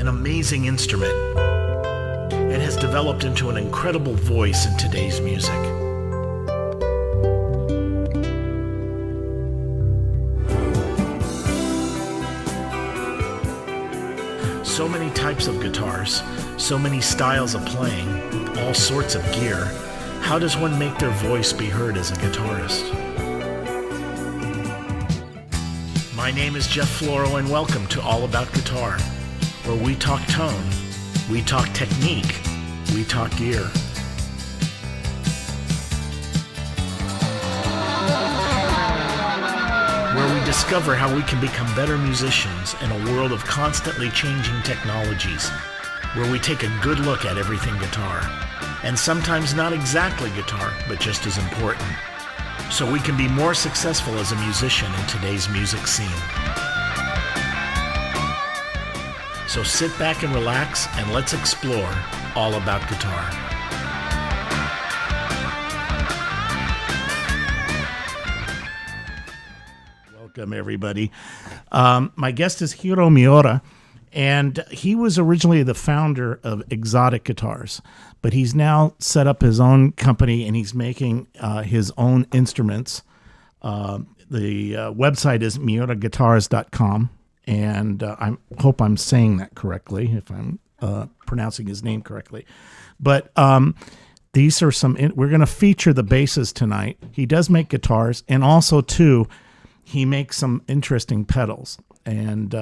an amazing instrument. It has developed into an incredible voice in today's music. So many types of guitars, so many styles of playing, all sorts of gear. How does one make their voice be heard as a guitarist? My name is Jeff Floro, and welcome to All About Guitar, where we talk tone, we talk technique, we talk gear. Where we discover how we can become better musicians in a world of constantly changing technologies. Where we take a good look at everything guitar, and sometimes not exactly guitar, but just as important, so we can be more successful as a musician in today's music scene. So sit back and relax, and let's explore all about guitar. Welcome, everybody. My guest is HIro Miura, and he was originally the founder of Xotic Guitars, but he's now set up his own company, and he's making his own instruments. The website is miuraguitars.com, and I hope I'm saying that correctly, if I'm pronouncing his name correctly. But these are we're going to feature the basses tonight. He does make guitars, and also, too, he makes some interesting pedals. And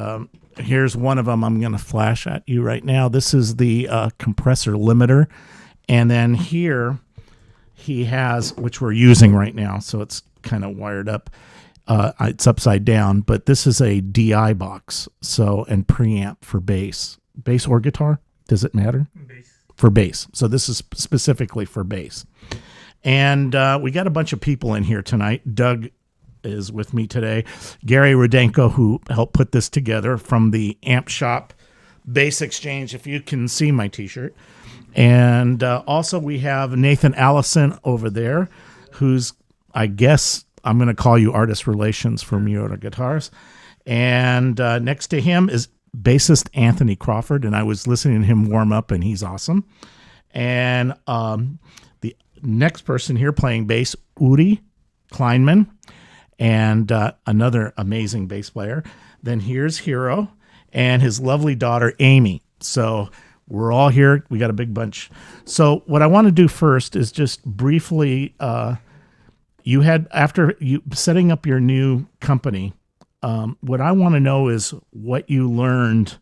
here's one of them I'm going to flash at you right now. This is the compressor limiter. And then here he has, which we're using right now, so it's kind of wired up. It's upside down, but this is a DI box, and preamp for bass. Bass or guitar? Does it matter? Bass. For bass. So this is specifically for bass. And we got a bunch of people in here tonight. Doug is with me today. Gary Roudenko, who helped put this together from the Amp Shop Bass Exchange, if you can see my t-shirt. And also we have Nathan Allison over there, who's, I guess, I'm going to call you artist relations for Miura Guitars. And next to him is bassist Anthony Crawford, and I was listening to him warm up, and he's awesome. And the next person here playing bass, Uri Kleinman, and another amazing bass player. Then here's HIro and his lovely daughter, Amy. So we're all here. We got a big bunch. So what I want to do first is just briefly, you had, after you setting up your new company, what I want to know is what you learned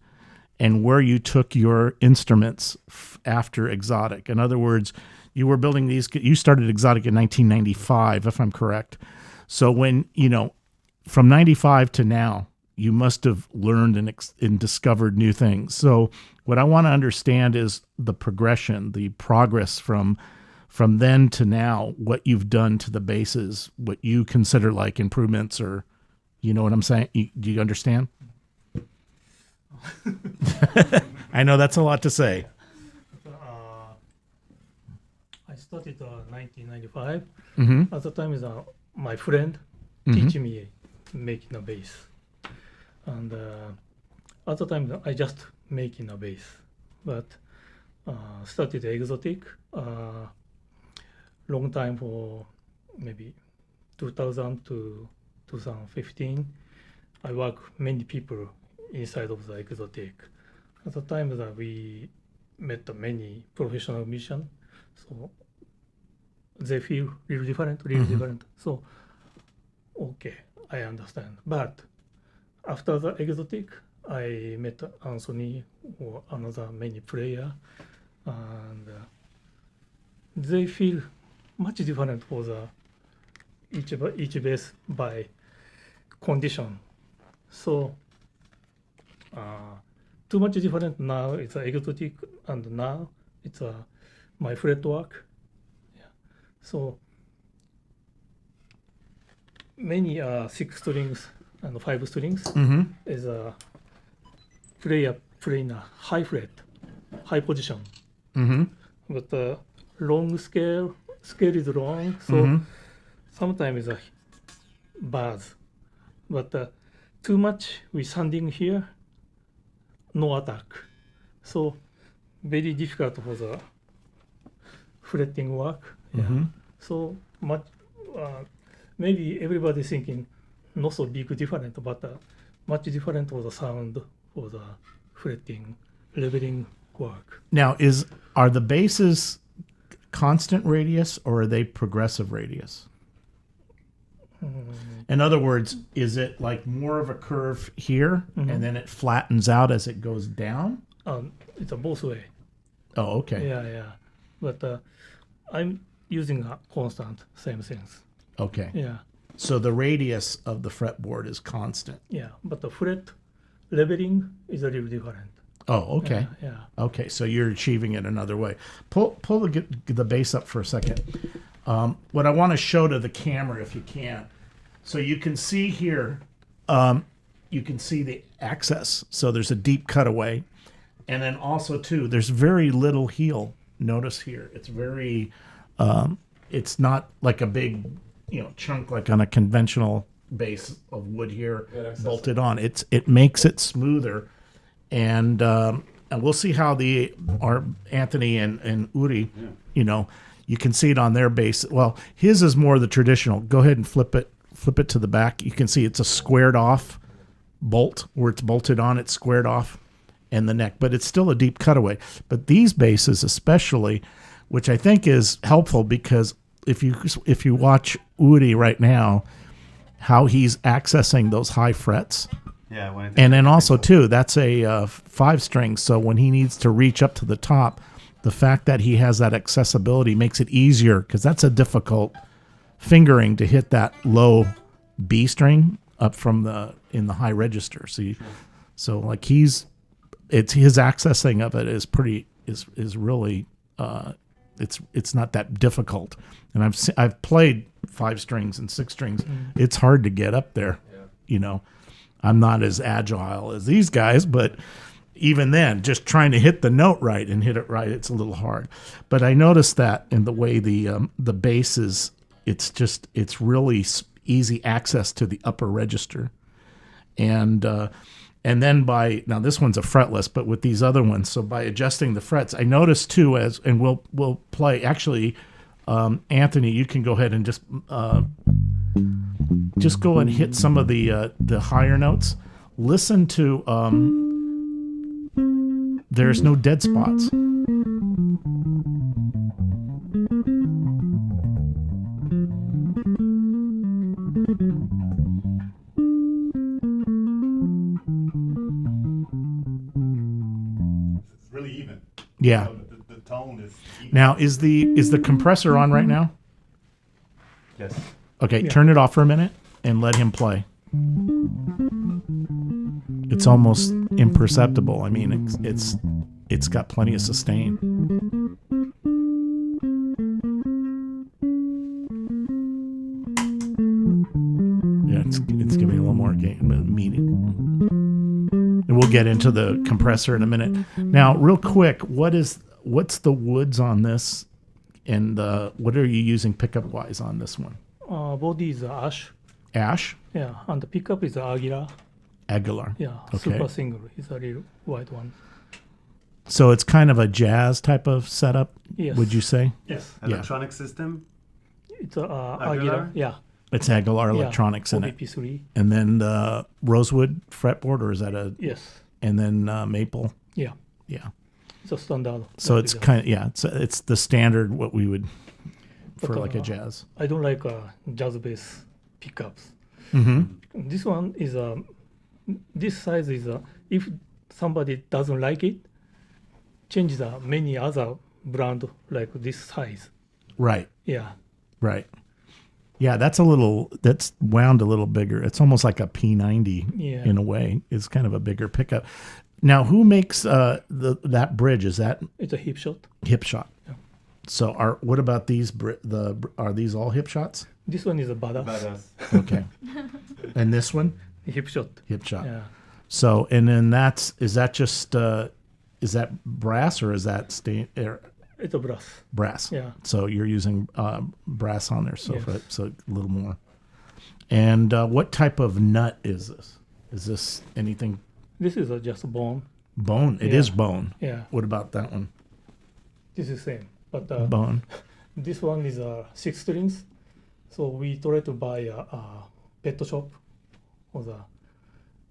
and where you took your instruments after Xotic. In other words, you were building these, you started Xotic in 1995, if I'm correct. So when, from 95 to now, you must have learned and discovered new things. So what I want to understand is the progression, the progress from then to now, what you've done to the basses, what you consider like improvements, or, you know what I'm saying? Do you understand? I know that's a lot to say. I started 1995. Mm-hmm. At the time, my friend teach me making a bass, and at the time I just making a bass, but started Xotic long time, for maybe 2000 to 2015. I work many people inside of the Xotic. At the time that we met many professional musicians, so they feel really different. So, okay, I understand. But after the Xotic, I met Anthony or another many player, and they feel much different for the each bass by condition. So, too much different now. It's Xotic, and now it's my fretwork. So many 6 strings and 5 strings is a player playing a high fret, high position. But the long scale is long, so sometimes it's a buzz. But too much we sounding here, no attack. so very difficult for the fretting work. Yeah. Mhm. So much, maybe everybody thinking not so big different, but much different for the sound for the fretting, leveling work. Now, are the basses constant radius or are they progressive radius? In other words, is it like more of a curve here and then it flattens out as it goes down? It's a both way. Oh, okay. Yeah. But I'm using a constant, same things. Okay. Yeah. So the radius of the fretboard is constant. Yeah. But the fret leveling is a little different. Oh, okay. Yeah. Okay, so you're achieving it another way. Pull the bass up for a second. What I want to show to the camera, if you can, so you can see here, you can see the access. So there's a deep cutaway, and then also too, there's very little heel. Notice here, it's very, it's not like a big, chunk like on a conventional bass of wood here bolted on. It makes it smoother. And we'll see how our Anthony and Uri, you can see it on their bass. Well, his is more the traditional. Go ahead and flip it to the back. You can see it's a squared off bolt where it's bolted on. It's squared off in the neck, but it's still a deep cutaway. But these basses, especially, which I think is helpful because if you watch Uri right now, how he's accessing those high frets. Yeah, and then also too, that's a 5-string. So when he needs to reach up to the top, the fact that he has that accessibility makes it easier because that's a difficult fingering to hit that low B string up from in the high register. So like his accessing of it is really it's not that difficult. And I've played 5 strings and 6 strings. It's hard to get up there, I'm not as agile as these guys, but even then, just trying to hit the note right and hit it right, it's a little hard. But I noticed that in the way the bass is, it's really easy access to the upper register, and then now this one's a fretless, but with these other ones, so by adjusting the frets, I noticed too and we'll play actually. Anthony, you can go ahead and just go and hit some of the higher notes. Listen to there's no dead spots. It's really even. Yeah. The tone is even. Now is the compressor on right now? Yes. Okay, turn it off for a minute and let him play. It's almost imperceptible. I mean, it's got plenty of sustain. Yeah, it's giving a little more meaning. And we'll get into the compressor in a minute. Now, real quick, what's the woods on this, and what are you using pickup wise on this one? Body is ash. Ash? Yeah, and the pickup is Aguilar. Aguilar. Yeah, Okay. super single. It's a real white one. So it's kind of a jazz type of setup, Yes. would you say? Yes. Electronic system. It's a Aguilar? Aguilar. Yeah. It's Aguilar Electronics in it. OBP3. And then the rosewood fretboard, or is that Yes. and then maple? Yeah. Yeah. It's a standard. So it's kind of, it's the standard, what we would, for But, like a jazz. I don't like jazz bass pickups. Mm-hmm. This one is this size is if somebody doesn't like it, change the many other brand like this size. Right. Yeah. Right. Yeah, that's wound a little bigger. It's almost like a P90 in a way. It's kind of a bigger pickup. Now, who makes that bridge? Is that It's a hip shot. Hip Shot? Yeah. So what about these? Are these all Hip Shots? This one is a badass. Badass. Okay. And this one? Hip shot. Hip Shot. Yeah. So, and then is that brass or is that It's a brass. brass? Yeah. So you're using brass on there, so Yes. so a little more. And what type of nut is this? Is this anything? This is just bone. Bone. It Yeah. is bone. Yeah, What about that one? this is same. But Bone. this one is 6 strings. So we try to buy a pet shop for the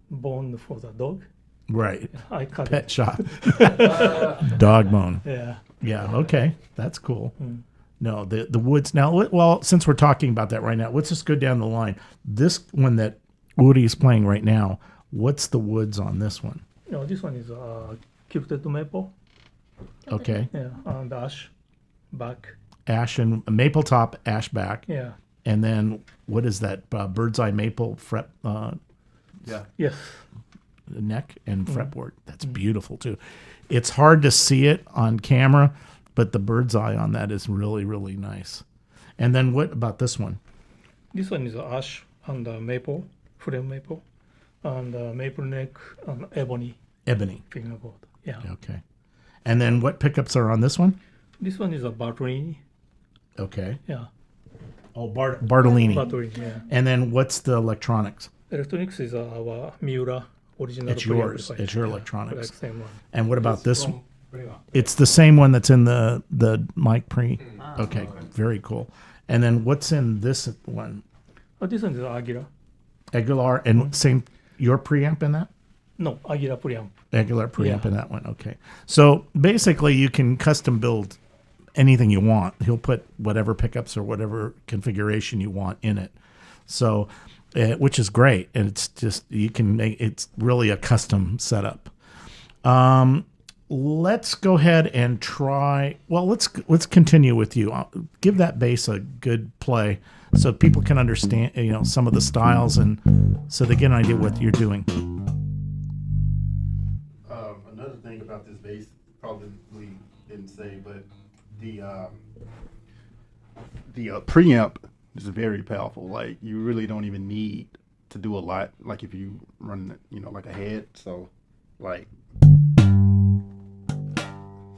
bone for the dog. Right. I cut Pet it. shop. Dog bone. Yeah. Yeah. Okay. That's cool. Mm. No, the woods. Now, well, since we're talking about that right now, let's just go down the line. This one that Uri is playing right now, what's the woods on this one? No, this one is kilted maple. Okay. Yeah, and ash back. Ash and maple top, ash back. Yeah. And then what is that? Bird's eye maple fret Yeah. Yes. neck and fretboard. That's beautiful too. It's hard to see it on camera, but the bird's eye on that is really, really nice. And then what about this one? This one is ash and maple, frame maple, and maple neck and ebony Ebony. fingerboard. Yeah. Okay. And then what pickups are on this one? This one is a Bartolini. Okay. Yeah. Oh, Bartolini. Bartolini. Yeah. And then what's the electronics? Electronics is our Miura original. It's yours. preamplifier. It's your Yeah, electronics. correct, same one. And what about this one? Preamp. It's the same one that's in the mic pre. Okay, very cool. And then what's in this one? This one is Aguila. Aguilar and same your preamp in that? No, Aguila preamp. Aguilar preamp Yeah. in that one. Okay. So basically you can custom build anything you want. He'll put whatever pickups or whatever configuration you want in it. So which is great. And it's just you can make it's really a custom setup. Let's go ahead and try. Well, let's continue with you. Give that bass a good play so people can understand, some of the styles and so they get an idea what you're doing. Another thing about this bass, probably didn't say, but the preamp is very powerful. Like you really don't even need to do a lot. Like if you run, like a head. So, like.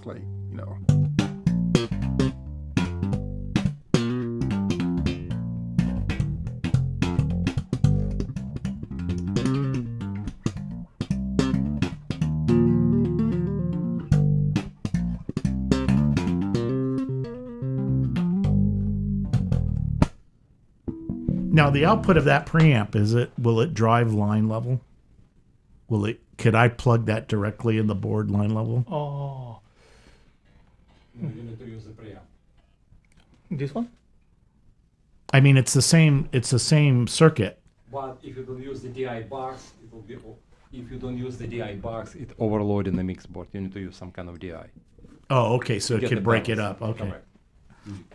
Like, Now the output of that preamp will it drive line level? Could I plug that directly in the board line level? Oh, No, you need to use the preamp. this one? I mean, it's the same circuit. But if you don't use the DI box, it will be. If you don't use the DI box, it overload in the mix board. You need to use some kind of DI. Oh, okay, so it Get could the break it balance. up. Okay. Correct.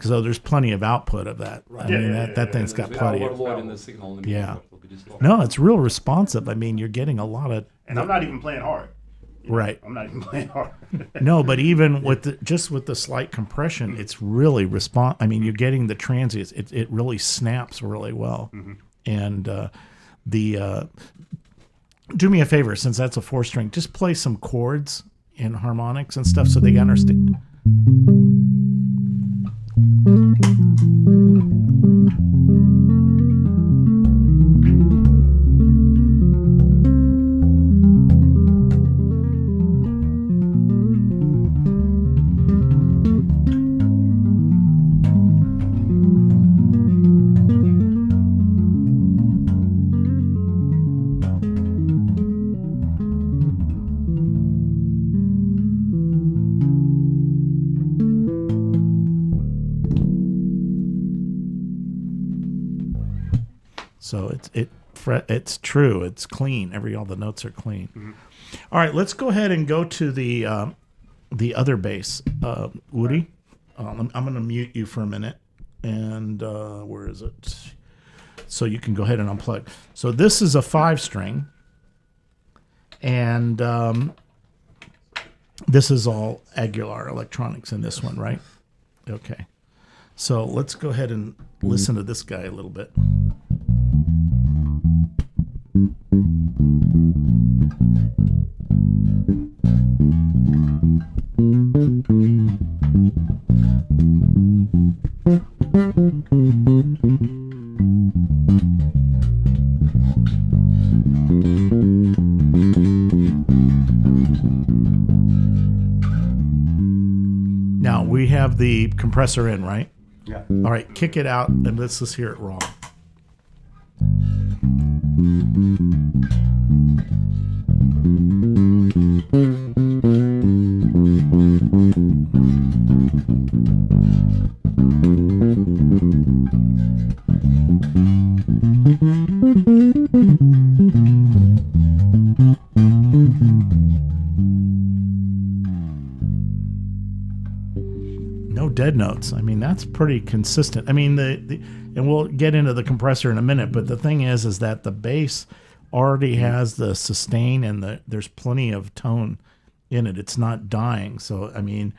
So there's plenty of output of that. I mean, that thing's got The plenty of. overload in the signal in the mix Yeah. board will be destroyed. No, it's real responsive. I mean, you're getting a lot of. and I'm not even playing hard. Right. I'm not even playing hard. No, but even with the slight compression, it's really I mean, you're getting the transients. It really snaps really well. And do me a favor, since that's a 4-string, just play some chords and harmonics and stuff so they understand. So it's true. It's clean. All the notes are clean. All right, let's go ahead and go to the other bass. Woody, I'm going to mute you for a minute. And where is it? So you can go ahead and unplug. So this is a 5-string, and this is all Aguilar electronics in this one, right? Okay. So let's go ahead and listen to this guy a little bit. have the compressor in, right? Yeah. All right, kick it out and let's just hear it raw. No dead notes. I mean, that's pretty consistent. I mean, and we'll get into the compressor in a minute, but the thing is that the bass already has the sustain and there's plenty of tone in it. It's not dying. So, I mean,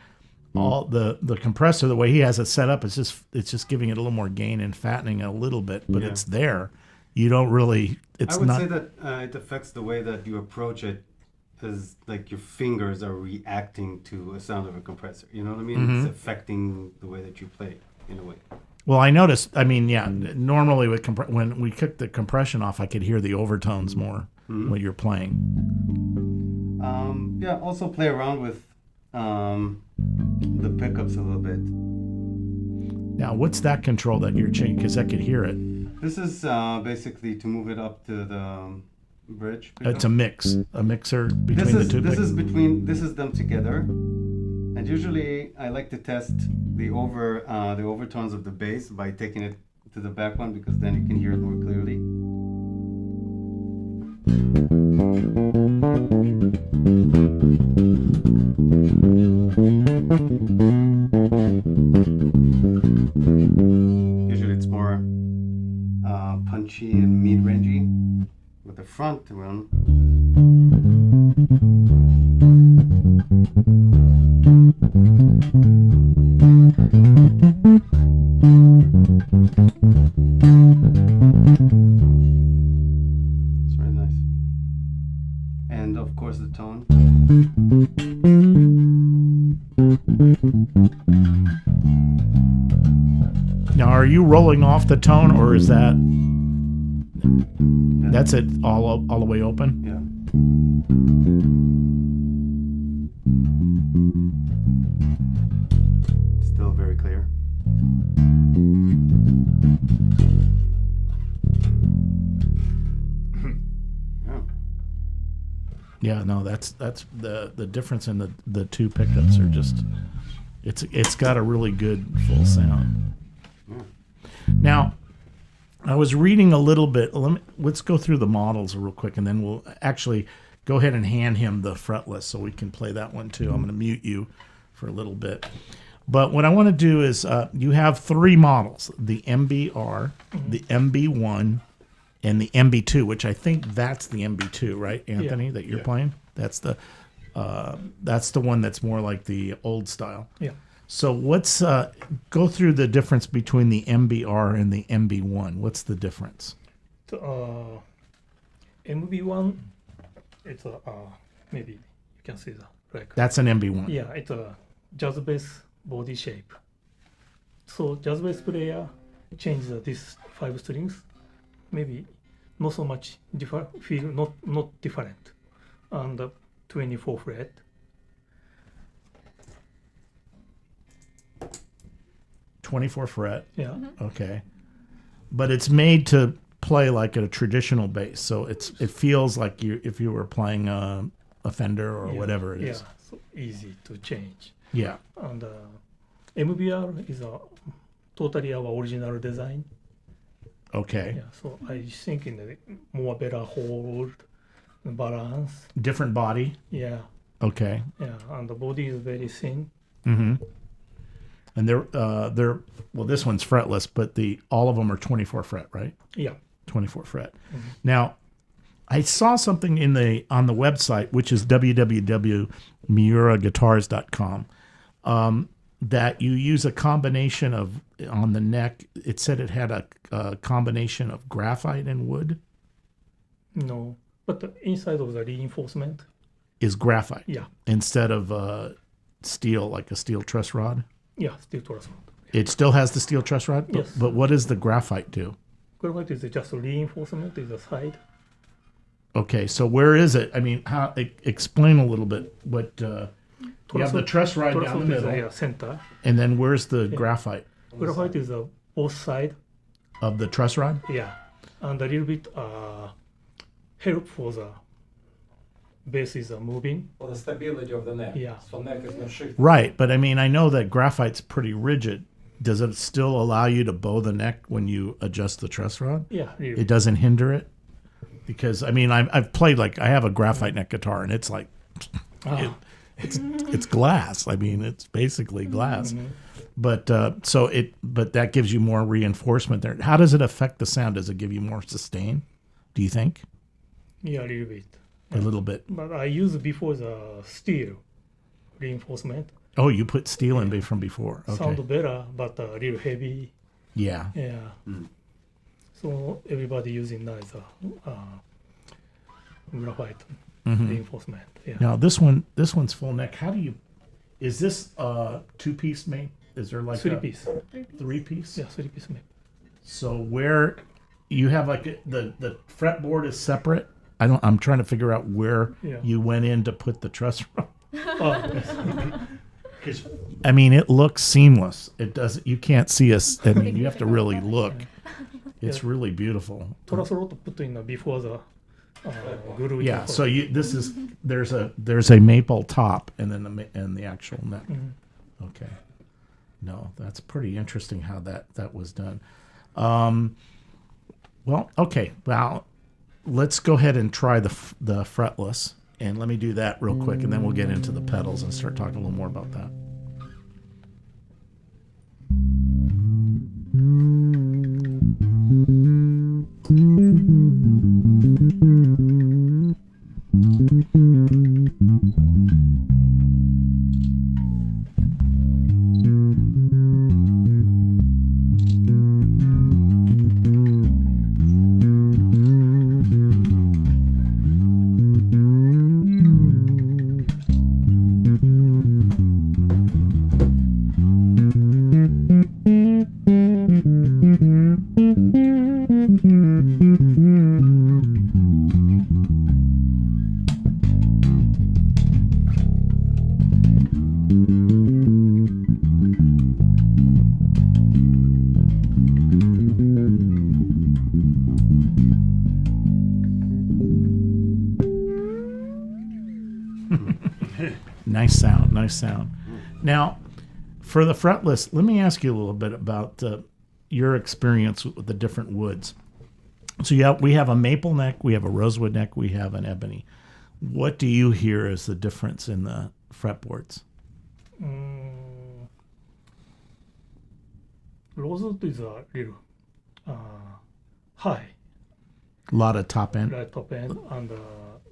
all the compressor, the way he has it set up, it's just giving it a little more gain and fattening it a little bit, but it's there. You don't really. I would say that it affects the way that you approach it, as like your fingers are reacting to a sound of a compressor. You know what I mean? It's affecting the way that you play in a way. Well, I noticed. I mean, yeah. Normally, when we kicked the compression off, I could hear the overtones more when you're playing. Yeah. Also play around with the pickups a little bit. Now, what's that control that you're changing? Because I could hear it. This is basically to move it up to the bridge. It's a mixer between the two. This is them together, and usually I like to test the overtones of the bass by taking it to the back one, because then you can hear it more clearly. Usually it's more punchy and mid-rangey. With the front one, it's very nice. And of course the tone. Now, are you rolling off the tone, or is that? That's it, all the way open? Yeah. Still very clear. Yeah. Yeah, no, that's the difference in the two pickups are just it's got a really good full sound. Yeah. Now, I was reading a little bit. Let's go through the models real quick, and then we'll actually go ahead and hand him the fretless so we can play that one too. I'm going to mute you for a little bit. But what I want to do is you have three models, the MBR, the MB1, and the MB2, which I think that's the MB2, right, Anthony, that you're playing? That's the one that's more like the old style. Yeah. So what's go through the difference between the MBR and the MB1. What's the difference? So, MB1, it's maybe you can see that. Like, That's an MB1. yeah, it's a jazz bass body shape. So jazz bass player changes these 5 strings, maybe not so much feel not different, and 24 fret. 24 fret. Yeah. Okay. But it's made to play like a traditional bass, so it feels like if you were playing a Fender or whatever it is. Yeah, so easy to change. Yeah. And MBR is totally our original design. Okay. Yeah, so I think in the more better hold, balance. Different body. Yeah, Okay. yeah, and the body is very thin. Mm-hmm. And they're well, this one's fretless, but all of them are 24 fret, right? Yeah. 24 fret. Mm-hmm. Now, I saw something on the website, which is www.miuraguitars.com, that you use a combination of, on the neck, it said it had a combination of graphite and wood. No, but the inside of the reinforcement. Is graphite. Yeah. Instead of steel, like a steel truss rod. Yeah, steel truss rod. It still has the steel truss rod? Yes. But what does the graphite do? Graphite is just reinforcement is the side. Okay, so where is it? I mean, explain a little bit what You have the truss rod down the middle, Yeah, center. and then where's the graphite Graphite is both side. of the truss rod? Yeah, and a little bit help for the bass is moving. For the stability of the neck. Yeah. So neck is not shifting. Right, but I mean, I know that graphite's pretty rigid. Does it still allow you to bow the neck when you adjust the truss rod? Yeah, little It bit. doesn't hinder it? Because, I mean, I've played, like, I have a graphite neck guitar, and it's like, it's glass. I mean, it's basically glass. But but that gives you more reinforcement there. How does it affect the sound? Does it give you more sustain? Do you think? Yeah, a little bit. A little bit. But I used before the steel reinforcement. Oh, you put steel in from before. Okay. Sound better, but a little heavy. Yeah. Yeah. So everybody using now is graphite reinforcement. Yeah. Now this one's full neck. How do you? Is this two-piece mate? Is there like Three a piece. three-piece? Yeah, 3-piece mate. So where you have like the fretboard is separate. I'm trying to figure out where Yeah. you went in to put the truss rod. Yes. Because I mean, it looks seamless. It does. You can't see us. I mean, you have to really look. It's really beautiful. Truss rod put in before the glue. Yeah. So there's a maple top and then the actual neck. Okay. No, that's pretty interesting how that was done. Well, okay. Well, let's go ahead and try the fretless, and let me do that real quick, and then we'll get into the pedals and start talking a little more about that. Nice sound. Now, for the fretless, let me ask you a little bit about your experience with the different woods. So we have a maple neck, we have a rosewood neck, we have an ebony. What do you hear as the difference in the fretboards? Rosewood is a little high, A lot of top end, right top end, and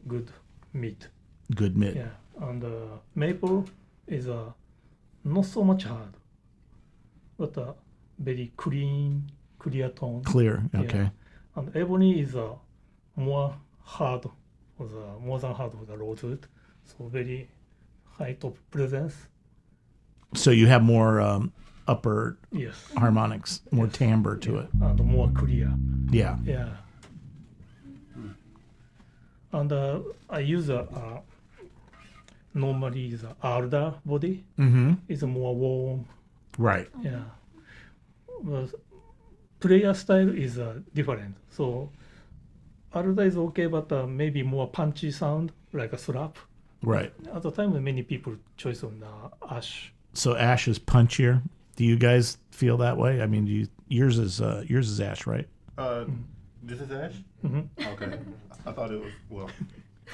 good mid. good mid. Yeah, and maple is not so much hard, but very clear tone. Clear, Yeah. okay. And ebony is more hard more than hard for the rosewood, so very high top presence. So you have more upper Yes, harmonics, more timbre to it. and more clear. Yeah. Yeah. And I use normally the Alda body Mm-hmm. is more warm. Right. Yeah. But player style is different. So Alda is okay, but maybe more punchy sound like a slap. Right. At the time, many people choose on the Ash. So ash is punchier. Do you guys feel that way? I mean, yours is ash, right? This is Ash? Mhm. Okay. I thought it was, well,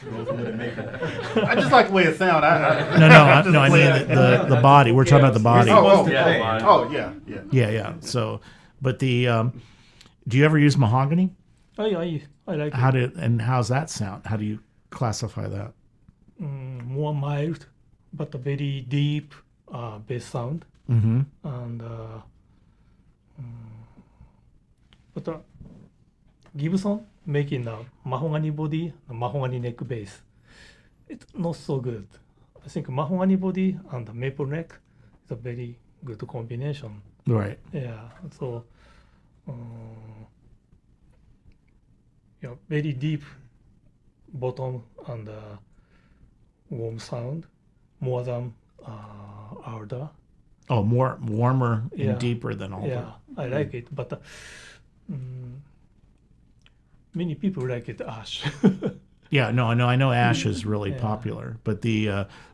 rosewood and maple. I just like the way it sounds. No, I mean the body. We're talking about the body. Yeah. Yeah. So, but do you ever use mahogany? I like it. How's that sound? How do you classify that? More mild, but a very deep bass sound. Mm-hmm. And but Gibson making a mahogany body, a mahogany neck bass. It's not so good. I think mahogany body and maple neck is a very good combination. Right. Yeah. So very deep bottom and warm sound more than Alder. Oh, more warmer and Yeah. deeper than alder. Yeah, I like it, but many people like it ash. Yeah, no, I know ash is really Yeah. popular, but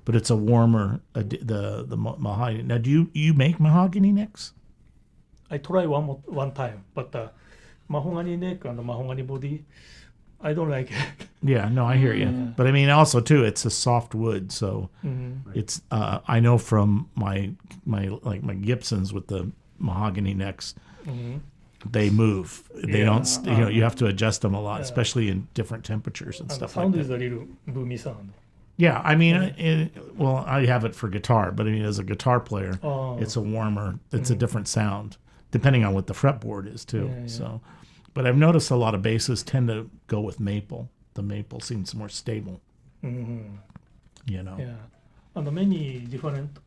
but it's a warmer the mahogany. Now, do you make mahogany necks? I try one time, but mahogany neck and mahogany body, I don't like it. Yeah, no, I hear you. But I mean, also too, it's a soft wood, so it's. I know from my Gibsons with the mahogany necks, they move. They Yeah, don't. You have to adjust them a lot, especially in different temperatures and And the stuff like sound that. is a little boomy sound. Yeah, I mean, well, I have it for guitar, but I mean, as a guitar player, Oh. it's a warmer. It's a different sound, depending on what the fretboard is too. Yeah. So, but I've noticed a lot of basses tend to go with maple. The maple seems more stable. Mhm. You know. Yeah, and many different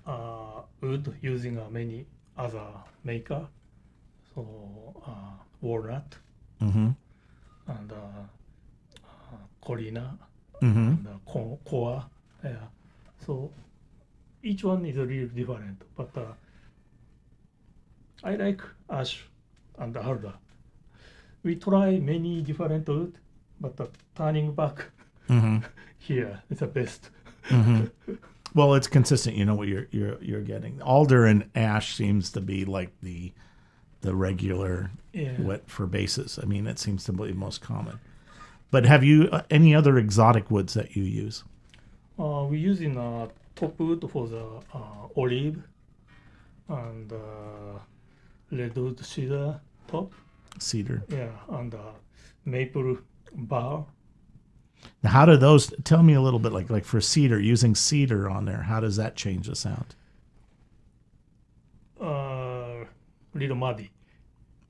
wood using many other maker. So walnut Mm-hmm. and corina Mm-hmm. and coa. Yeah, so each one is a little different, but I like ash and alder. We try many different wood, but turning back Mm-hmm. here is the best. Well, it's consistent. You know what you're getting. Alder and ash seems to be like the regular Yeah. what for basses. I mean, it seems to be most common. But have you any other exotic woods that you use? We're using top wood for the olive and redwood cedar top. Cedar. Yeah, and maple bar. Now, how do those? Tell me a little bit, like for cedar, using cedar on there. How does that change the sound? Little muddy.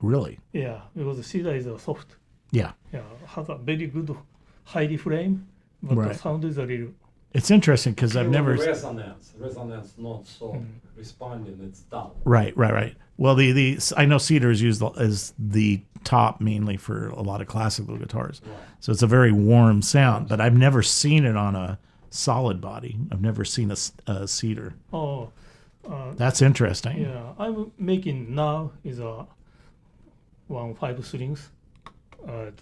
Really? Yeah, because the cedar is soft. Yeah. Yeah, has a very good high frame, but Right. the sound is a little. It's interesting because I've Even never. resonance not so responding. It's dull. Right. Well, the I know cedar is used as the top mainly for a lot of classical guitars, Right. so it's a very warm sound. But I've never seen it on a solid body. I've never seen a cedar. Oh, That's interesting. yeah. I'm making now is a 1 5 strings. It's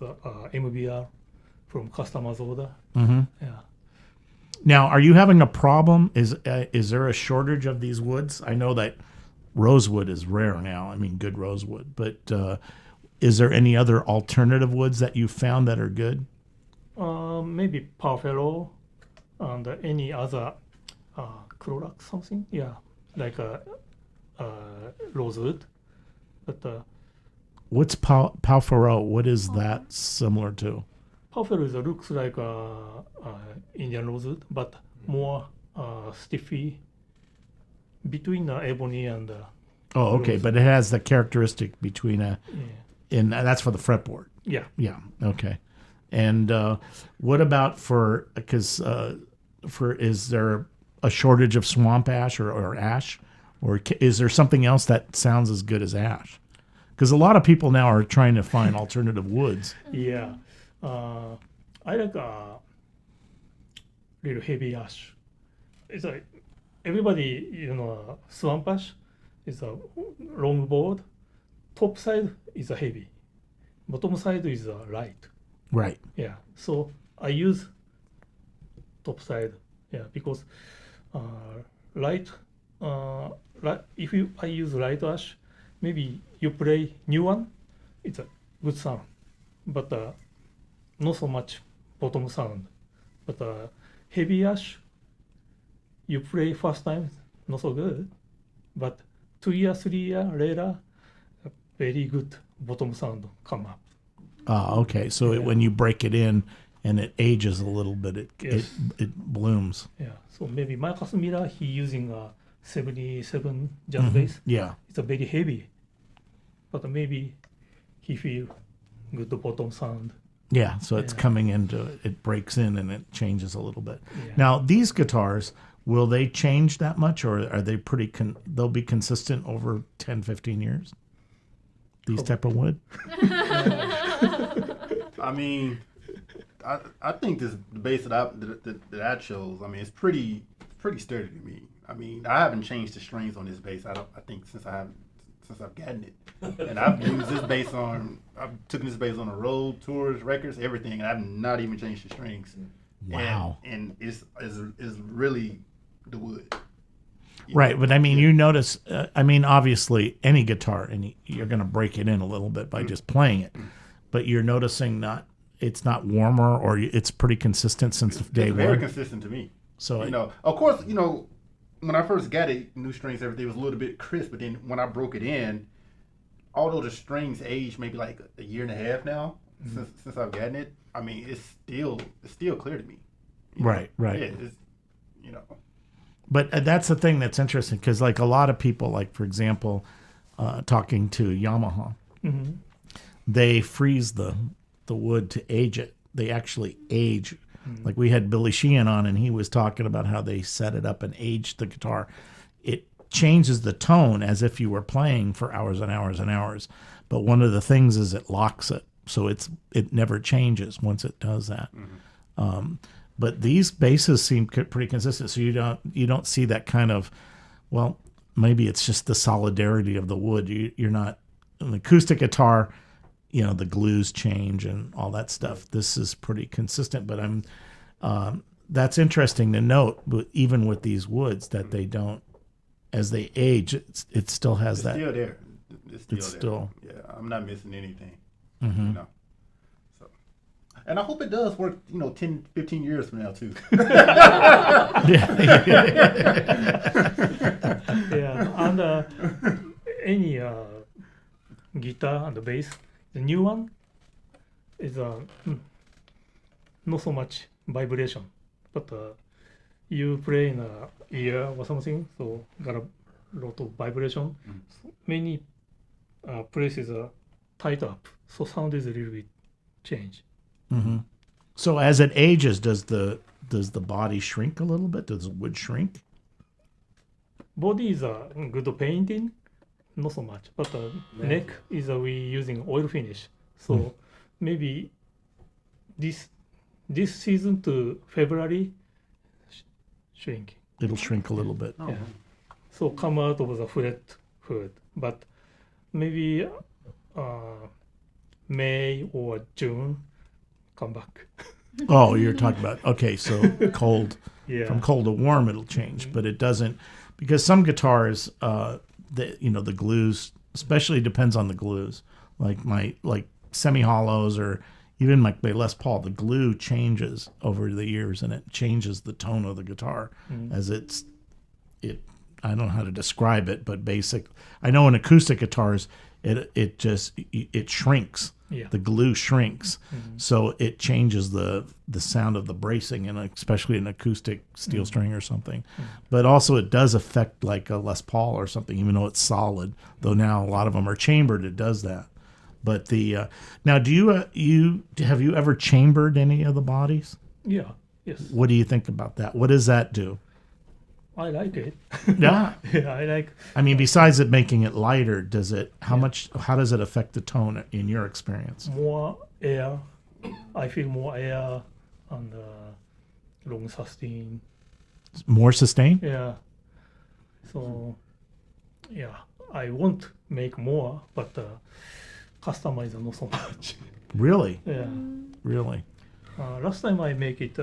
MBR from customer's order. Mm-hmm. Yeah. Now, are you having a problem? Is there a shortage of these woods? I know that rosewood is rare now. I mean, good rosewood. But is there any other alternative woods that you found that are good? Maybe Parfelo and any other Clorax something. Yeah, like rosewood. But What's Palfaro? What is that similar to? Parfelo looks like Indian rosewood, but more stiffy between ebony and. Oh, okay. But it has the characteristic between Yeah. and that's for the fretboard. Yeah. Yeah. Okay. And what about is there a shortage of swamp ash or ash, or is there something else that sounds as good as ash? Because a lot of people now are trying to find alternative woods. Yeah. I like a little heavy ash. It's like everybody, swamp ash is a long board. Top side is a heavy. Bottom side is a light. Right. Yeah. So I use top side. Yeah, because light. If I use light ash, maybe you play new one, it's a good sound, but not so much bottom sound. But heavy ash, you play first time, not so good, but 2 years, 3 years later, a very good bottom sound come up. Okay. So when you break it in and it ages a little bit, Yes. it blooms. Yeah. So maybe Marcus Miller, he using a 77 jazz bass. Yeah. It's a very heavy, but maybe he feel good bottom sound. Yeah, so it's Yeah. coming into it breaks in and it changes a little bit. Yeah. Now, these guitars, will they change that much, or are they they'll be consistent over 10, 15 years? These type of wood? I mean, I think the bass that I chose, I mean, it's pretty sturdy to me. I mean, I haven't changed the strings on this bass. I think since I've gotten it, and I've used this bass on. I've taken this bass on the road, tours, records, everything, and I've not even changed the strings. Wow. And it's really the wood. Right, but I mean, you notice. I mean, obviously, any guitar, you're going to break it in a little bit by just playing it, but you're noticing it's not warmer, or it's pretty consistent since day It's very one. consistent to me. So of course, when I first got it, new strings, everything was a little bit crisp. But then when I broke it in, although the strings aged maybe like a year and a half now since I've gotten it, I mean, it's still clear to me. Right. Yeah, it's, But that's the thing that's interesting, because like a lot of people, like for example, talking to Yamaha, they freeze the wood to age it. They actually age. Like we had Billy Sheehan on, and he was talking about how they set it up and aged the guitar. It changes the tone as if you were playing for hours and hours and hours. But one of the things is it locks it, so it never changes once it does that. But these basses seem pretty consistent, so you don't see that kind of, well, maybe it's just the solidarity of the wood. You're not an acoustic guitar. The glues change and all that stuff. This is pretty consistent, but that's interesting to note. But even with these woods, that they don't, as they age, it still has that. Still there. It's still. Yeah, I'm not missing anything. Mm-hmm. So, and I hope it does work. 10, 15 years from now too. Yeah, and any guitar and bass, the new one is not so much vibration, but you play in a ear or something, so got a lot of vibration. So many places are tight up, so sound is a little bit change. Mm-hmm. So as it ages, does the body shrink a little bit? Does the wood shrink? Body is a good painting, not so much, but neck is we using oil finish. So maybe this season to February shrink. It'll shrink a little bit. Yeah. So come out of the flat hood, but maybe May or June come back. Oh, you're talking about, okay, so cold. Yeah. From cold to warm, it'll change, but it doesn't, because some guitars, the glues, especially depends on the glues. Like semi-hollows, or even like my Les Paul, the glue changes over the years, and it changes the tone of the guitar as I don't know how to describe it, but I know in acoustic guitars, it shrinks. Yeah. The glue shrinks, so it changes the sound of the bracing, and especially an acoustic steel string or something. But also it does affect like a Les Paul or something, even though it's solid. Though now a lot of them are chambered, it does that. But now, do you have you ever chambered any of the bodies? Yeah. Yes. What do you think about that? What does that do? I like it. Yeah. Yeah, I like. I mean, besides it making it lighter, how does it affect the tone in your experience? More air. I feel more air and long sustain. More sustain? Yeah. So, yeah, I want make more, but customize not so much. Really? Yeah. Really? Last time I make it,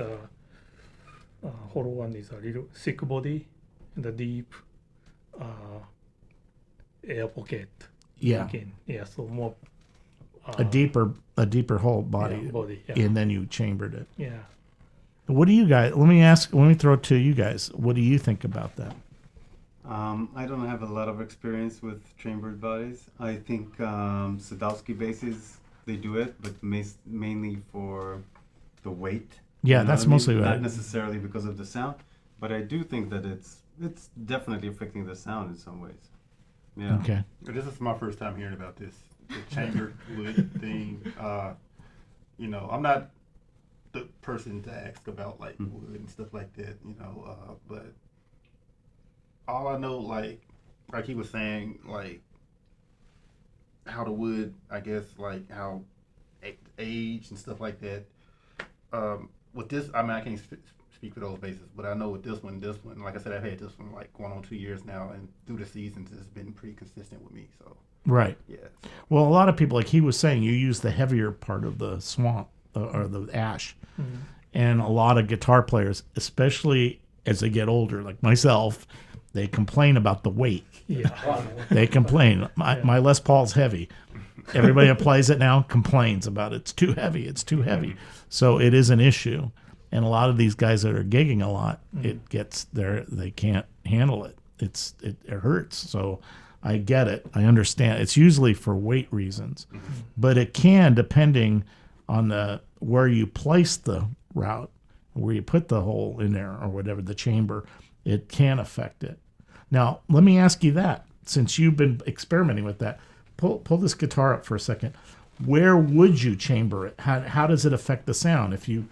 hollow one is a little thick body and a deep air pocket. Yeah. Yeah. So more. A deeper hole body. Yeah, body. Yeah. And then you chambered it. Yeah. What do you guys? Let me throw it to you guys. What do you think about that? I don't have a lot of experience with chambered bodies. I think Sadowski basses, they do it, but mainly for the weight. Yeah, You know that's what I mean? mostly Not right. necessarily because of the sound, but I do think that it's definitely affecting the sound in some ways. Yeah. Okay. This is my first time hearing about this, the chambered wood thing. I'm not the person to ask about like wood and stuff like that, but all I know, like he was saying, like how the wood, I guess, like how age and stuff like that. With this, I mean, I can't speak speak for those bases, but I know with this one, like I said, I've had this one like going on 2 years now, and through the seasons, it's been pretty consistent with me. So Right. yeah, Well, a lot of people, like he was saying, you use the heavier part of the swamp or the ash. And a lot of guitar players, especially as they get older, like myself, they complain about the weight. Yeah. They complain. My Les Paul's heavy. Everybody that plays it now complains about it's too heavy. It's too heavy. So it is an issue. And a lot of these guys that are gigging a lot, it gets there. They can't handle it. It hurts. So I get it. I understand. It's usually for weight reasons, but it can, depending on where you place the route, where you put the hole in there or whatever, the chamber, it can affect it. Now, let me ask you that, since you've been experimenting with that, pull this guitar up for a second. Where would you chamber it? How does it affect the sound? If you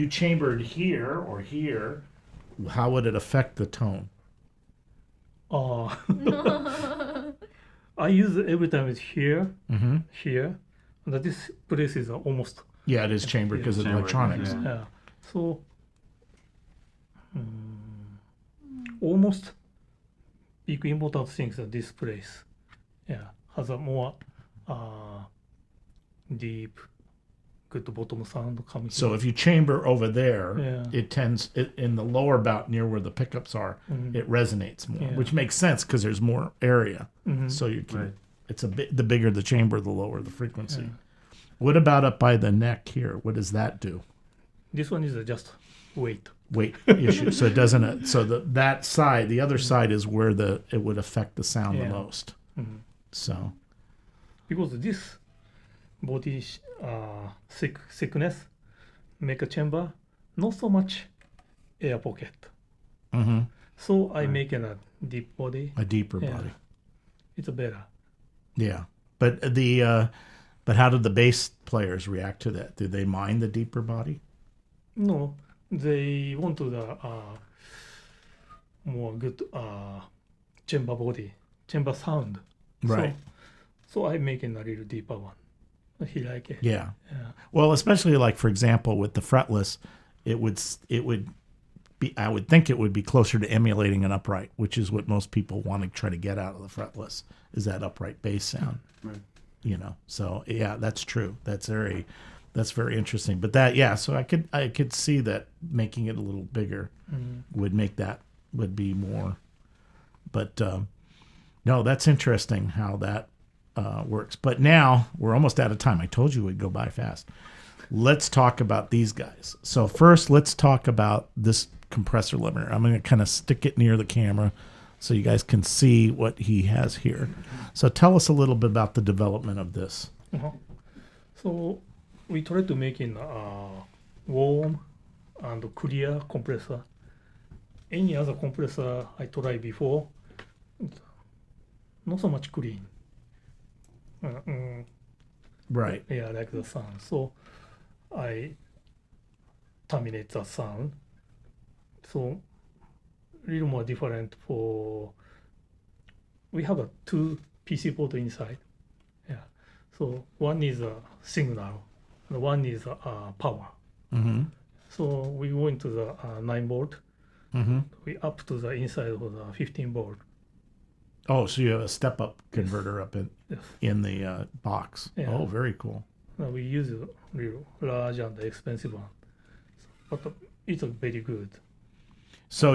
chambered here or here, how would it affect the tone? I use it every time it's here, here, and this place is almost Yeah, it is chambered because of Chambered, electronics. yeah. so almost big important things that this place has a more deep good bottom sound coming. So if you chamber over there, Yeah. it tends in the lower bout near where the pickups are, it resonates more, which makes sense because there's more area. So you can, Right. it's the bigger the chamber, the lower the frequency. What about up by the neck here? What does that do? This one is just weight. Weight issue. So it doesn't. So that side, the other side, is where it would affect the sound the Yeah. most. So Because this body thickness make a chamber not so much air pocket. So I make a deep body. a deeper Yeah. body. It's better. Yeah, but but how did the bass players react to that? Did they mind the deeper body? No, they want to the more good chamber body, chamber sound. Right. So I make a little deeper one. He like it. Yeah. Yeah. Well, especially like for example with the fretless, it would be, I would think it would be closer to emulating an upright, which is what most people want to try to get out of the fretless, is that upright bass sound. Right. You know. So yeah, that's true. That's very interesting. But so I could see that making it a little bigger would be more. But no, that's interesting how that works. But now we're almost out of time. I told you we'd go by fast. Let's talk about these guys. So first, let's talk about this compressor limiter. I'm going to kind of stick it near the camera so you guys can see what he has here. So tell us a little bit about the development of this. So we try to make in warm and clear compressor. Any other compressor I tried before, not so much clean. Right. Yeah, like the sound. So I terminate the sound. So a little more different for. We have a 2 PC port inside. Yeah. So one is a signal, and one is power. So we go into the 9 volt. We up to the inside of the 15 volt. Oh, so you have a step-up converter up Yes. in the box. Yeah. Oh, very cool. Now we use a real large and expensive one, but it's very good. So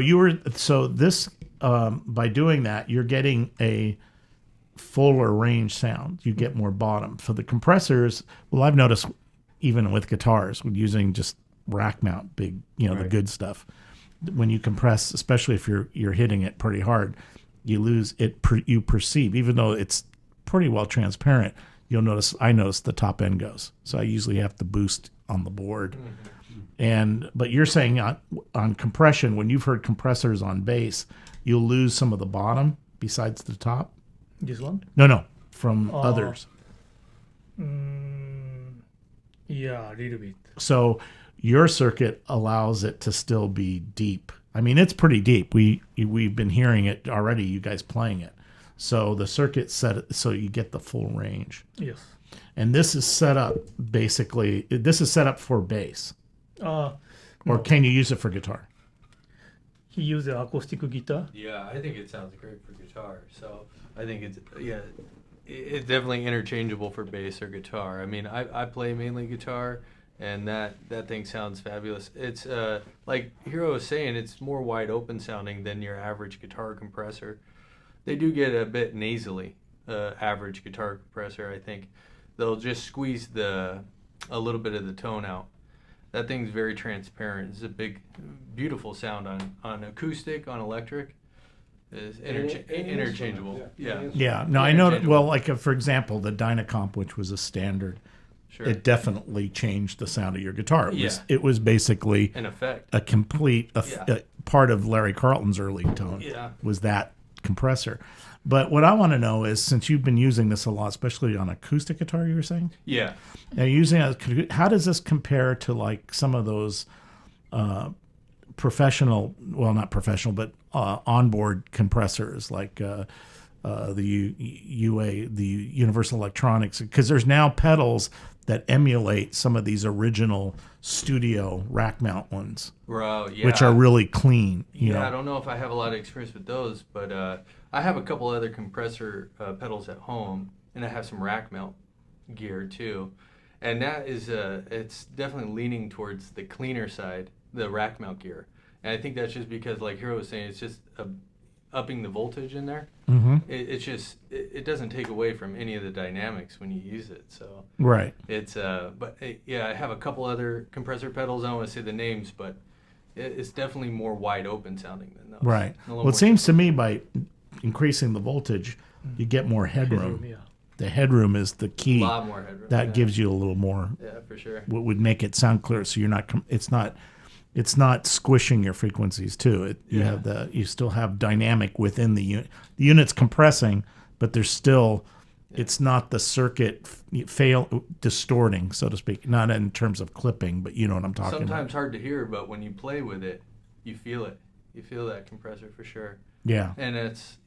this by doing that, you're getting a fuller range sound. You get more bottom. For the compressors, well, I've noticed even with guitars, when using just rack mount, big, the good stuff, when you compress, especially if you're hitting it pretty hard, you lose it. You perceive, even though it's pretty well transparent, you'll notice. I notice the top end goes. So I usually have to boost on the board. But you're saying on compression, when you've heard compressors on bass, you'll lose some of the bottom besides the top. This one? No, from others. Yeah, a little bit. So your circuit allows it to still be deep. I mean, it's pretty deep. We've been hearing it already, you guys playing it. So the circuit set so you get the full range. Yes. And this is set up for bass. or can you use it for guitar? He used an acoustic guitar. Yeah, I think it sounds great for guitar. So I think it's definitely interchangeable for bass or guitar. I mean, I play mainly guitar, and that thing sounds fabulous. It's like Hiro was saying, it's more wide open sounding than your average guitar compressor. They do get a bit nasally, average guitar compressor, I think. They'll just squeeze a little bit of the tone out. That thing's very transparent. It's a big, beautiful sound on acoustic, on electric. It's interchangeable. Yeah. Yeah. No, I know. Well, like for example, the Dynacomp, which was a standard, Sure. it definitely changed the sound of your guitar. Yeah. It was basically An effect. a complete Yeah. part of Larry Carlton's early tone. Yeah. Was that compressor. But what I want to know is, since you've been using this a lot, especially on acoustic guitar, you were saying, Yeah. now how does this compare to like some of those professional, well, not professional, but onboard compressors like the Universal Electronics? Because there's now pedals that emulate some of these original studio rack mount ones, Bro, yeah. which are really clean. You Yeah, know? I don't know if I have a lot of experience with those, but I have a couple other compressor pedals at home, and I have some rack mount gear too. And that is, it's definitely leaning towards the cleaner side, the rack mount gear. And I think that's just because, like Hiro was saying, it's just upping the voltage in there. Mm-hmm. It's just, it doesn't take away from any of the dynamics when you use it. So Right. it's, yeah, I have a couple other compressor pedals. I don't want to say the names, but it's definitely more wide open sounding than those. Right. A little Well, more it seems to me by increasing the voltage, you get more headroom. Yeah. The headroom is the a key. lot more headroom. That yeah. gives you a little more. Yeah, for sure. What would make it sound clear? So you're not. It's not squishing your frequencies too. You still have dynamic within the unit. The unit's compressing, but there's still. It's not the circuit distorting, so to speak. Not in terms of clipping, but you know what I'm talking Sometimes hard to hear, but when you play with it, you feel it. You feel that compressor for sure. Yeah. And it's,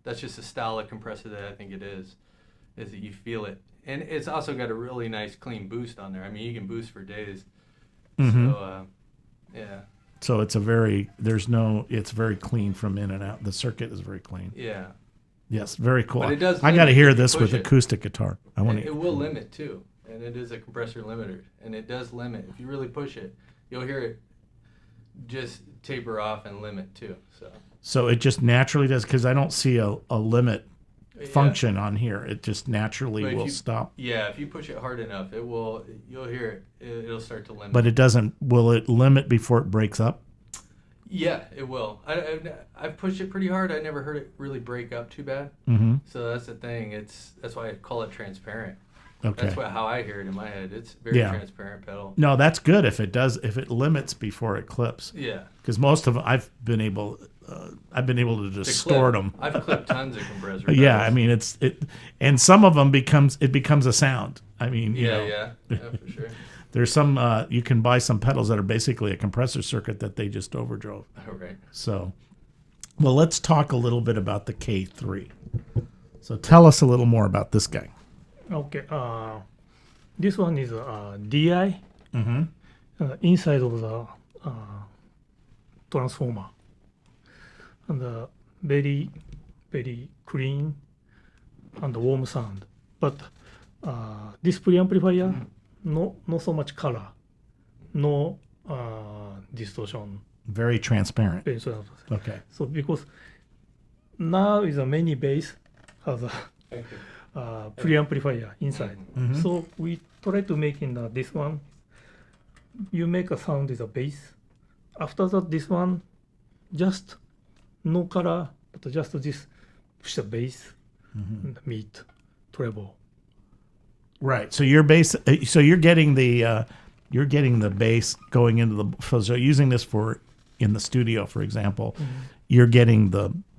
that's just a style of compressor that I think it is that you feel it. And it's also got a really nice clean boost on there. I mean, you can boost for days. Mhm. So, yeah. So it's it's very clean from in and out. The circuit is very clean. Yeah. Yes, very cool. But it does I got to limit hear if you this with push it. acoustic guitar. I want It will limit too. And it is a compressor limiter. And it does limit. If you really push it, you'll hear it just taper off and limit too. So it just naturally does, because I don't see a limit Yeah. function on here. It just naturally But if will you- stop. Yeah, if you push it hard enough, you'll hear it. It'll start to limit. But it doesn't. Will it limit before it breaks up? Yeah, it will. I've pushed it pretty hard. I never heard it really break up too bad. Mm-hmm. So that's the thing. That's why I call it transparent. Okay. That's how I hear it in my head. It's very Yeah. transparent pedal. No, that's good if it does. If it limits before it clips, Yeah. because most of them I've been able to distort them. I've clipped tons of compressor pedals. Yeah, I mean and some of them becomes a sound. I mean, you know, Yeah, for sure. there's some you can buy some pedals that are basically a compressor circuit that they just overdrove. All right. So, well, let's talk a little bit about the K3. So tell us a little more about this guy. Okay. This one is a DI Mm-hmm. inside of the transformer, and very very clean and warm sound. But this preamplifier, not so much color, no distortion. Very transparent. Very sound. Okay. So because now is a many bass has a preamplifier inside. Mhm. So we try to make in this one. You make a sound with a bass. After that, this one just no color, but just this push the bass and mid treble. Right. So your bass. So you're getting the bass going into the. So using this in the studio, for example, you're getting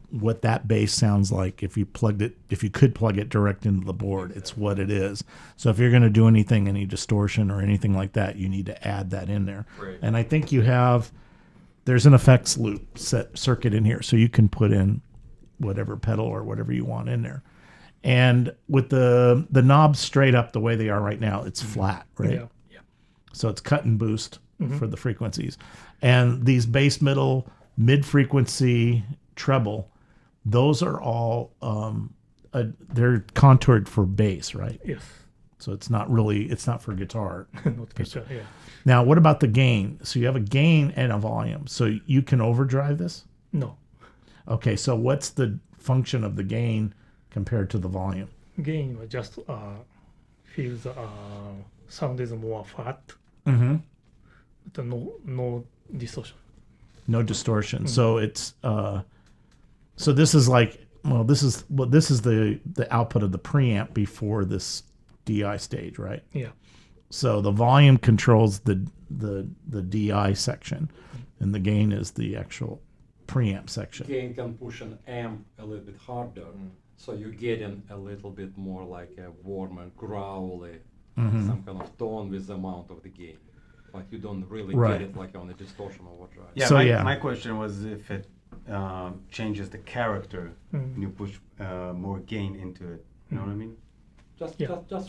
what that bass sounds like if you could plug it direct into the board. It's what it is. So if you're going to do anything, any distortion or anything like that, you need to add that in there. Right. And I think there's an effects loop circuit in here, so you can put in whatever pedal or whatever you want in there. And with the knobs straight up the way they are right now, it's flat, right? Yeah. So it's cut and boost for the frequencies. And these bass, middle, mid frequency, treble, those are all they're contoured for bass, right? Yes. So it's not for guitar. Not guitar. Yeah. Now, what about the gain? So you have a gain and a volume. So you can overdrive this? No. Okay, so what's the function of the gain compared to the volume? Gain was just feels sound is more flat, Mm-hmm. but no distortion. No distortion. So it's so this is like this is the output of the preamp before this DI stage, right? Yeah. So the volume controls the DI section, and the gain is the actual preamp section. Gain can push an amp a little bit harder, so you're getting a little bit more like a warmer, growly, some kind of tone with the amount of the gain. But you don't really Right. get it like on a distortion overdrive. Yeah, So, my question was if it changes the character when you push more gain into it. You know what I mean? Just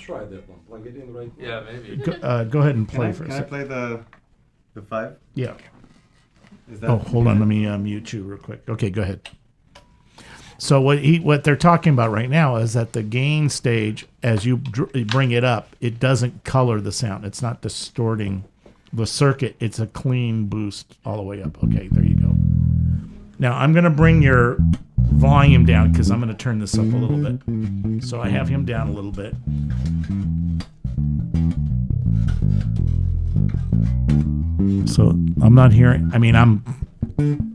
try that one. Plug it in right now. Yeah, maybe. Go ahead and play for a Can I second. play the 5? Yeah. Is that Oh, hold on. Let me mute you real quick. Okay, go ahead. So what they're talking about right now is that the gain stage, as you bring it up, it doesn't color the sound. It's not distorting the circuit. It's a clean boost all the way up. Okay, there you go. Now I'm going to bring your volume down because I'm going to turn this up a little bit. So I have him down a little bit. So I'm not hearing,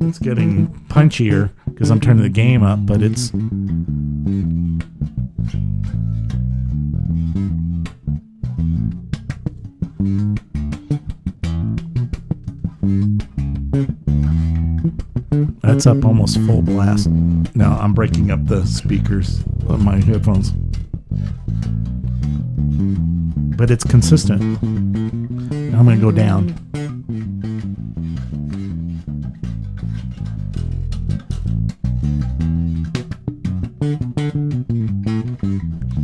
it's getting punchier because I'm turning the gain up, but it's, that's up almost full blast. Now I'm breaking up the speakers on my headphones, but it's consistent. Now I'm going to go down.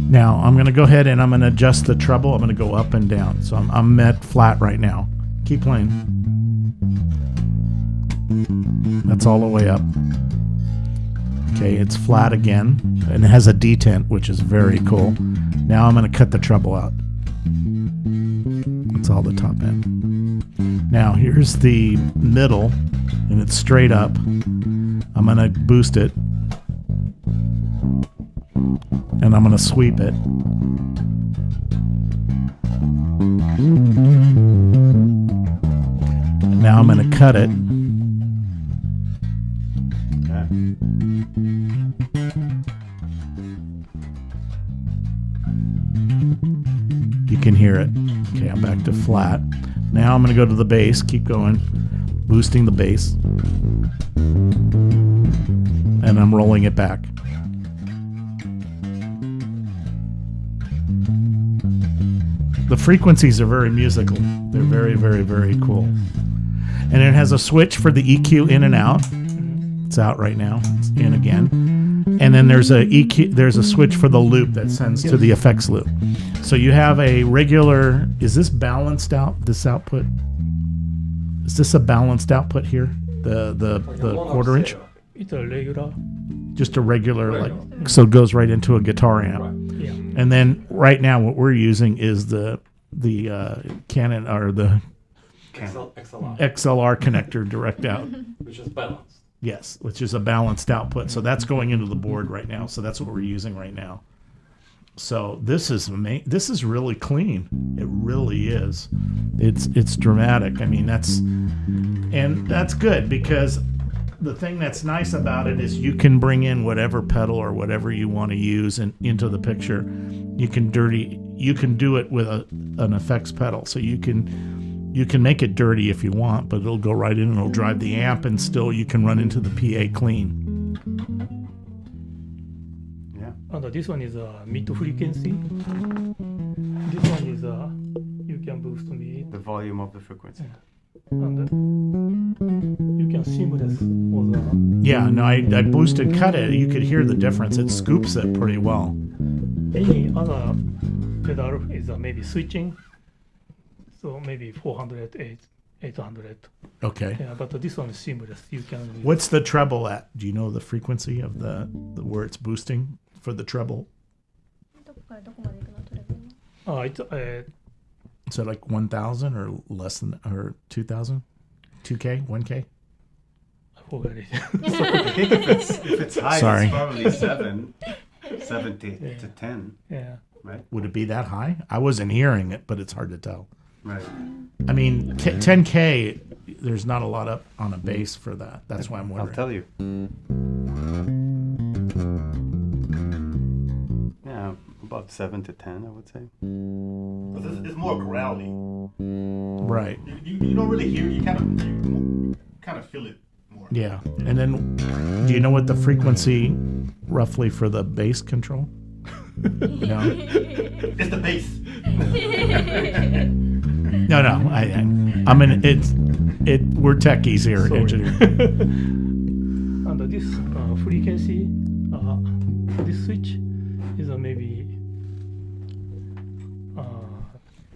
Now I'm going to go ahead and I'm going to adjust the treble. I'm going to go up and down. So I'm at flat right now. Keep playing. That's all the way up. Okay, it's flat again. And it has a detent, which is very cool. Now I'm going to cut the treble out. That's all the top end. Now here's the middle, and it's straight up. I'm going to boost it. And I'm going to sweep it. Now I'm going to cut it. You can hear it. Okay, I'm back to flat. Now I'm going to go to the bass. Keep going. Boosting the bass. And I'm rolling it back. The frequencies are very musical. They're very, very, very cool. And it has a switch for the EQ in and out. It's out right now. It's in again. And then there's a EQ. There's a switch for the loop that sends to the effects loop. So you have a regular. Is this balanced out? This output? Is this a balanced output here? The quarter inch? It's a regular. Just a regular, like, so it goes right into a guitar amp. Yeah. And then right now what we're using is the Canon or the XLR, XLR connector direct out. which is balanced. Yes, which is a balanced output. So that's going into the board right now. So that's what we're using right now. So this is this is really clean. It really is. It's dramatic. I mean, that's good because the thing that's nice about it is you can bring in whatever pedal or whatever you want to use into the picture. You can do it with an effects pedal. So you can make it dirty if you want, but it'll go right in and it'll drive the amp, and still you can run into the PA clean. Yeah. And this one is mid frequency. This one is you can boost mid. The volume of the frequency. And you can seamless for the Yeah, no, I boosted, cut it. You could hear the difference. It scoops it pretty well. any other pedal is maybe switching. So maybe 408 800. Okay. Yeah, but this one is seamless. You can. What's the treble at? Do you know the frequency of the where it's boosting for the treble? どこからどこまで行くのトレブルの Is it like 1,000 or less than, or 2,000? 2K? 1K? I forgot it. I think if it's high, Sorry. it's probably 7 to 10, Yeah. right? Would it be that high? I wasn't hearing it, but it's hard to tell. Right. I mean, 10K, there's not a lot up on a bass for that. That's why I'm I'll wondering. tell you. Yeah, about 7 to 10, I would say. 'Cause it's more growly. Right. You don't really hear it. You kind of feel it more. Yeah. And then, do you know what the frequency roughly for the bass control? No. It's the bass. No. I mean, we're techies here, Sorry. engineer. And this frequency, this switch is maybe.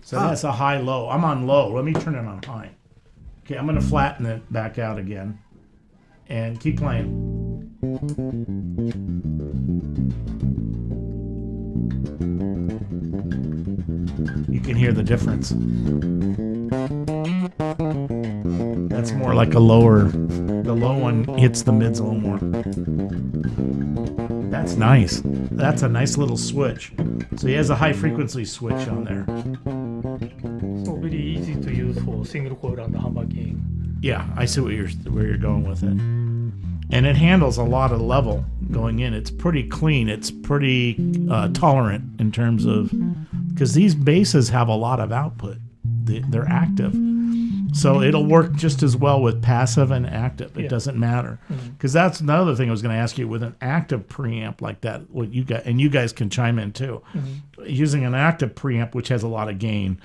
So that's a high-low. I'm on low. Let me turn it on high. Okay, I'm going to flatten it back out again. And keep playing. You can hear the difference. That's more like a lower. The low one hits the mids a little more. That's nice. That's a nice little switch. So he has a high frequency switch on there. So very easy to use for single coil and humbucking. Yeah, I see where you're going with it. And it handles a lot of level going in. It's pretty clean. It's pretty tolerant in terms of, because these basses have a lot of output. They're active. So it'll work just as well with passive and active. It Yeah. doesn't matter. Because that's another thing I was going to ask you. With an active preamp like that, what you got, and you guys can chime in too. Using an active preamp, which has a lot of gain,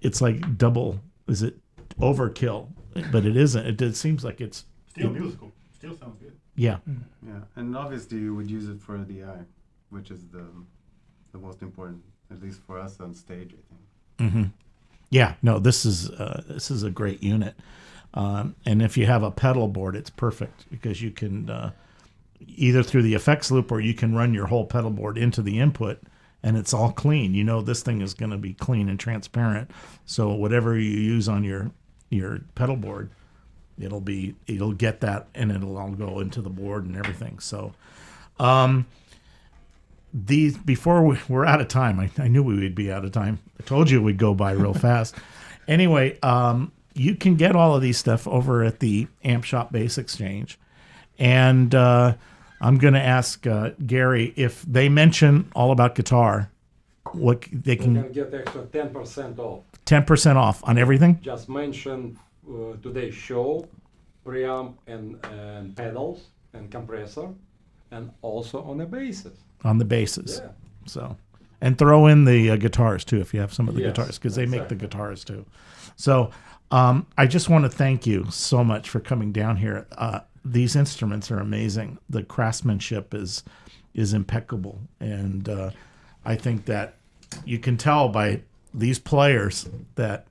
it's like double. Is it overkill? But it isn't. It seems like it's Still musical. Still sounds good. yeah. Yeah, and obviously you would use it for the eye, which is the most important, at least for us on stage, I think. Mm-hmm. Yeah, no, this is a great unit, and if you have a pedal board, it's perfect because you can either through the effects loop or you can run your whole pedal board into the input, and it's all clean. You know this thing is going to be clean and transparent. So whatever you use on your pedal board, it'll get that, and it'll all go into the board and everything. So. Before we're out of time, I knew we would be out of time. I told you we'd go by real fast. Anyway, you can get all of these stuff over at the Amp Shop Bass Exchange. And I'm going to ask Gary if they mention all about guitar, what they You can can get extra 10% off. 10% off on everything. Just mention today's show, preamp and pedals and compressor, and also on the basses. On the basses. Yeah. So, and throw in the guitars too if you have some of the Yes, guitars, because they make the exactly. guitars too. So, I just want to thank you so much for coming down here. These instruments are amazing. The craftsmanship is impeccable, and I think that you can tell by these players that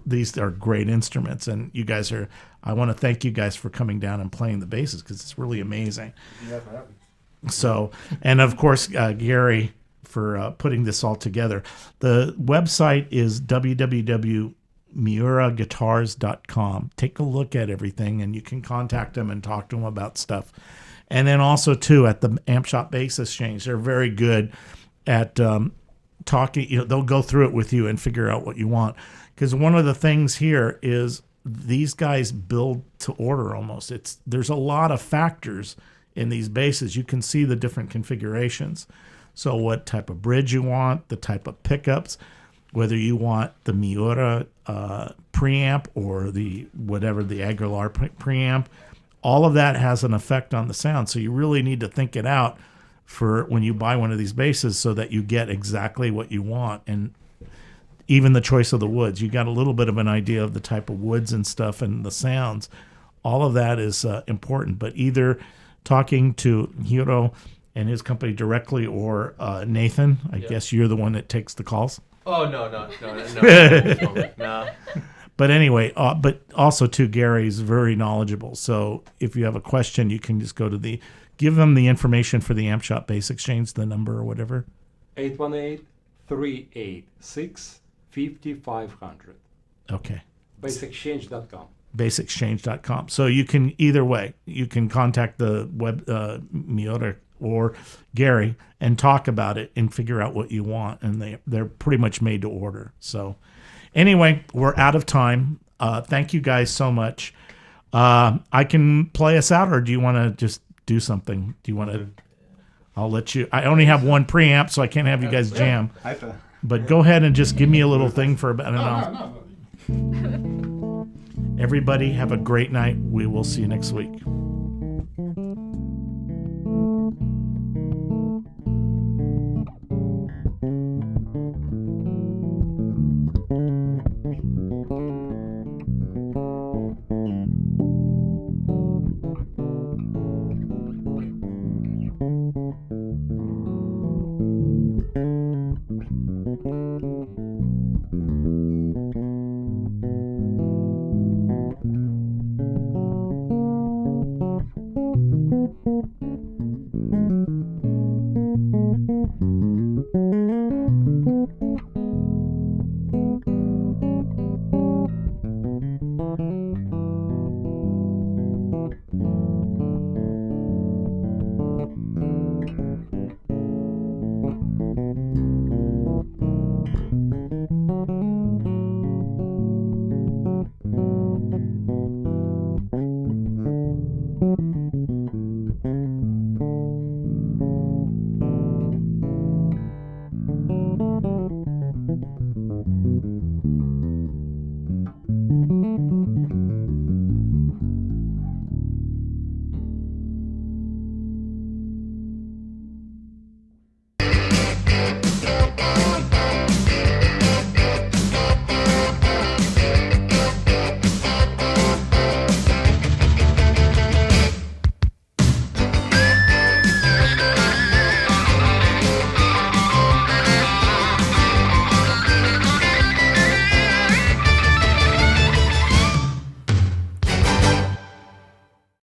these are great instruments, and you guys are. I want to thank you guys for coming down and playing the basses because it's really amazing. Yeah, for having me. So, and of course, Gary for putting this all together. The website is www.miuraguitars.com. Take a look at everything, and you can contact them and talk to them about stuff. And then also, too, at the Amp Shop Bass Exchange, they're very good at talking. They'll go through it with you and figure out what you want. Because one of the things here is these guys build to order almost. There's a lot of factors in these basses. You can see the different configurations. So what type of bridge you want, the type of pickups, whether you want the Miura preamp or the Aguilar preamp, all of that has an effect on the sound. So you really need to think it out for when you buy one of these basses so that you get exactly what you want. And even the choice of the woods, you got a little bit of an idea of the type of woods and stuff and the sounds. All of that is important, but either talking to HIro and his company directly or Nathan, I guess you're the one that takes the calls. Oh no, not at this moment. No. But anyway, but also too, Gary's very knowledgeable. So if you have a question, you can just go to give them the information for the Amp Shop Bass Exchange, the number or whatever. 818-386-5500. Okay. Bassexchange.com. Bassexchange.com. So you can, either way, you can contact the Miura or Gary and talk about it and figure out what you want. And they're pretty much made to order. So anyway, we're out of time. Thank you guys so much. I can play us out, or do you want to just do something? Do you want to? I'll let you. I only have one preamp, so I can't have you guys jam. But go ahead and just give me a little thing for about an hour. Everybody have a great night. We will see you next week.